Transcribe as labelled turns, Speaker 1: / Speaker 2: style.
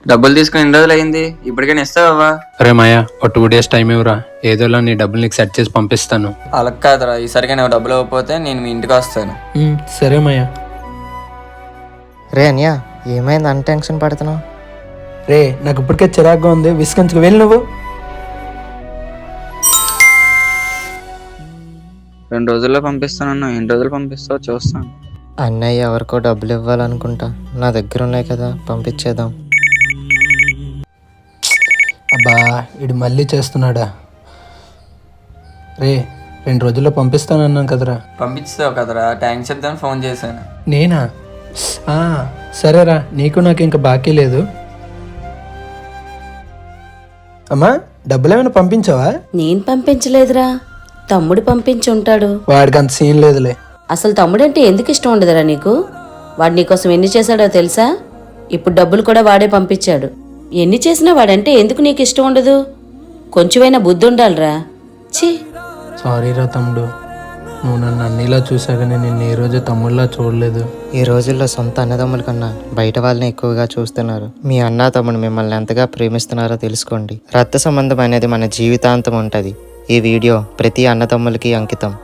Speaker 1: డబ్బులు తీసుకుని ఎన్ని రోజులు అయింది? ఇప్పటికైనా ఇస్తావా?
Speaker 2: అరే మాయా, ఒక 2 days టైం ఇవ్వరా, ఏదోలా నీ డబ్బులు నీకు సెట్ చేసి పంపిస్తాను.
Speaker 1: అలా కాదురా, ఈసరిగా నువ్వు డబ్బులు ఇవ్వకపోతే నేను మీ ఇంటికి వస్తాను.
Speaker 2: సరే మాయా.
Speaker 3: రే అన్యా, ఏమైంది అంత టెన్షన్ పడుతున్నావు?
Speaker 4: రే నాకు ఇప్పటికే చిరాగ్గా ఉంది, విసుకంచుకు వెళ్ళి నువ్వు.
Speaker 1: 2 రోజుల్లో పంపిస్తానన్నా, ఎన్ని రోజులు పంపిస్తావో చూస్తాను.
Speaker 3: అన్నయ్య ఎవరికో డబ్బులు ఇవ్వాలనుకుంటా, నా దగ్గర ఉన్నాయి కదా, పంపించేద్దాం.
Speaker 4: అబ్బా ఇడు మళ్ళీ చేస్తున్నాడా? రే 2 రోజుల్లో పంపిస్తానన్నాను కదరా.
Speaker 1: పంపిస్తావు కదరా, థ్యాంక్స్ చెప్దామని ఫోన్ చేశాను.
Speaker 4: నేనా? సరేరా, నీకు నాకు ఇంకా బాకీ లేదు. అమ్మా డబ్బులు ఏమైనా పంపించావా?
Speaker 5: నేను పంపించలేదురా, తమ్ముడు పంపించుంటాడు.
Speaker 4: వాడికి అంత సీన్ లేదులే.
Speaker 5: అసలు తమ్ముడంటే ఎందుకు ఇష్టం ఉండదురా నీకు? వాడు నీకోసం ఎన్ని చేశాడో తెలుసా? ఇప్పుడు డబ్బులు కూడా వాడే పంపించాడు. ఎన్ని చేసినా వాడంటే ఎందుకు నీకు ఇష్టం ఉండదు? కొంచెమైనా బుద్ధి ఉండాలిరా. ఛీ,
Speaker 4: సారీరా తమ్ముడు, నువ్వు నన్ను అన్నిలా చూసాగానే నిన్ను ఏ రోజు తమ్ముళ్ళలా చూడలేదు.
Speaker 3: ఈ రోజుల్లో సొంత అన్నదమ్ముల కన్నా బయట వాళ్ళని ఎక్కువగా చూస్తున్నారు. మీ అన్న తమ్ముడు మిమ్మల్ని ఎంతగా ప్రేమిస్తున్నారో తెలుసుకోండి. రక్త సంబంధం అనేది మన జీవితాంతం ఉంటుంది. ఈ వీడియో ప్రతి అన్నదమ్ములకి అంకితం.